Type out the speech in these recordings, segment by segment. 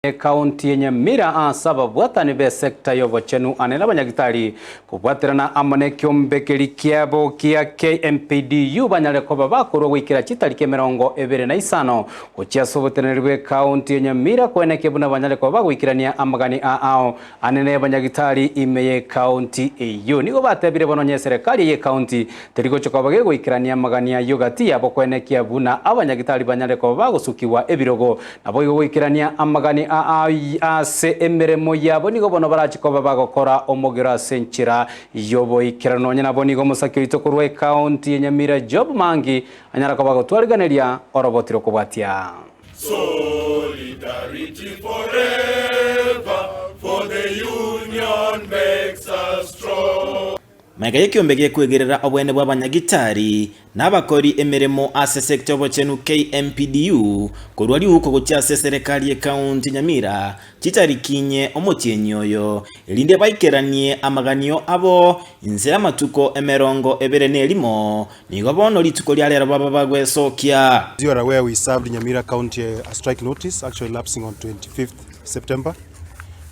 Kaunti ya Nyamira asaba bwatani be sekta yobochenu anela banyagitari kubwaterana amane kyombekeri kyabo kia KMPDU banyale ko babakoro wikira kitari ke 25 kuchiasobotenerwe kaunti ya Nyamira kweneke buna banyale ko bagwikirania amagani ao anene banyagitari imeye kaunti eyo nigo batebire bononye serikali ye kaunti teriko chokobage gwikirania amagani ayo gati yabo kweneke buna abanyagitari banyale ko bagusukiwa ebirogo nabo gwikirania amagani ase emeremo yabo nigo bono barachikoba bagokora omogira senchira yobo ikiranonya nabo nigo musakirito kurwe county ya Nyamira job mangi anyara ko bagotwariganeria orobotiro kubwatia solidarity forever for the union makes us strong. Magaye kyombege kwegerera obwene bw'abanyagitari n'abakori emeremo ase sector bochenu KMPDU korwali uko gochase serikali ye county Nyamira kitari kinye omotyenyoyo elinde baikeranie amaganio abo inzera matuko emerongo eberene elimo nigo bono lituko lyalera baba bagwesokia. You are aware we served Nyamira County a strike notice actually lapsing on 25th September.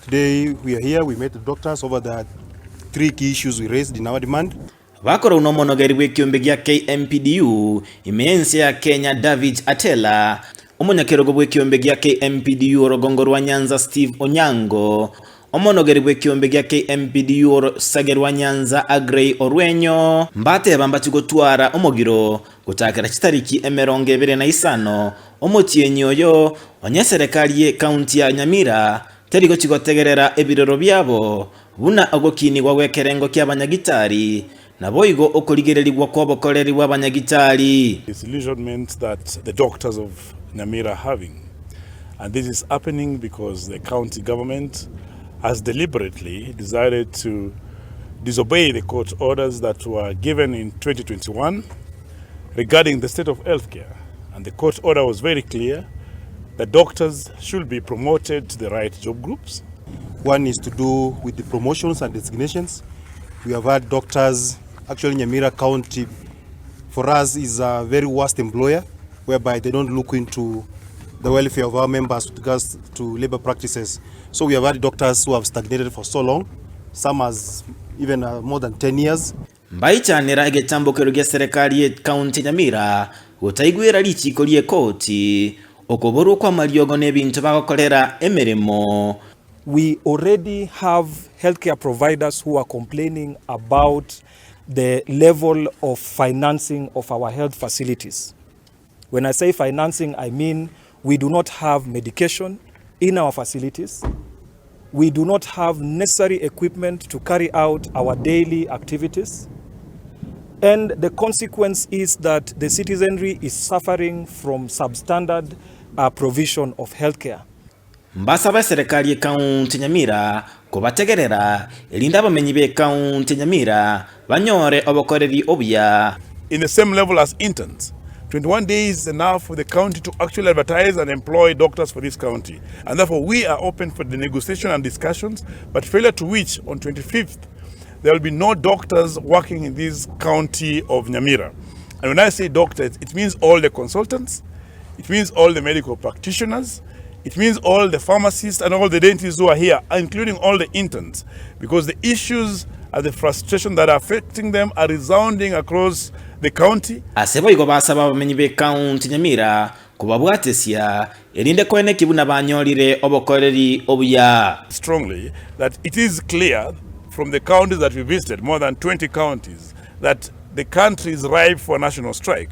Today we are here, we met the doctors over the 3 key issues we raised in our demand. Wakora unomonogeri w'ekyombe gya KMPDU imense ya Kenya David Atela omunyakerogo bw'ekyombe gya KMPDU orogongo rwa Nyanza Steve Onyango omonogeri bw'ekyombe gya KMPDU sagerwa Nyanza Agrey Orwenyo mbate bambati gotwara omogiro gutakira kitariki emerongo 25 omotyenyoyo onye serikali ye county ya Nyamira teriko kigotegerera ebiroro byabo buna ogokini gwa wekerengo ky'abanyagitari naboigo okoligereribwa kw'abakoleri bw'abanyagitari. Disillusionment that the doctors of Nyamira are having, and this is happening because the county government has deliberately decided to disobey the court orders that were given in 2021 regarding the state of healthcare, and the court order was very clear that doctors should be promoted to the right job groups. One is to do with the promotions and designations. We have had doctors, actually Nyamira County for us is a very worst employer, whereby they don't look into the welfare of our members with regards to labor practices. So we have had doctors who have stagnated for so long, some as even more than 10 years. Mbaitanira egetambokero gya serikali ye county Nyamira gutaigwira lichiko lye koti okoboro kwa maliogo n'ebintu bakokolera emeremo. We already have healthcare providers who are complaining about the level of financing of our health facilities. When I say financing, I mean we do not have medication in our facilities. We do not have necessary equipment to carry out our daily activities. And the consequence is that the citizenry is suffering from substandard provision of healthcare. Mbasaba serikali ye county Nyamira kubategerera elinda bamenyi be county Nyamira banyore obokoreri obya. In the same level as interns, 21 days is enough for the county to actually advertise and employ doctors for this county, and therefore we are open for the negotiation and discussions, but failure to which on 25th there will be no doctors working in this county of Nyamira. And when I say doctors, it means all the consultants, it means all the medical practitioners, it means all the pharmacists and all the dentists who are here, including all the interns, because the issues and the frustration that are affecting them are resounding across the county. Asebo igo basaba bamenyi be county Nyamira kubabwatesia elinde kwene kibuna banyolire obokoreri obuya. Strongly that it is clear from the counties that we visited, more than 20 counties, that the country is ripe for a national strike.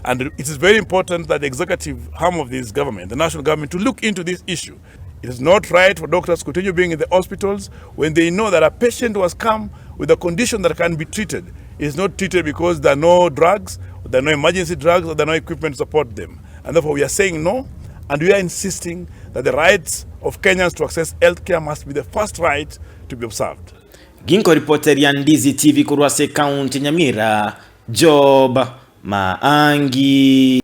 And it is very important that the executive arm of this government, the national government, to look into this issue. It is not right for doctors to continue being in the hospitals when they know that a patient who has come with a condition that can be treated is not treated because there are no drugs, there are no emergency drugs, or there are no equipment to support them. And therefore we are saying no, and we are insisting that the rights of Kenyans to access healthcare must be the first right to be observed. Ginko reporter ya Ndizi TV kurwase county Nyamira, Job Maangi.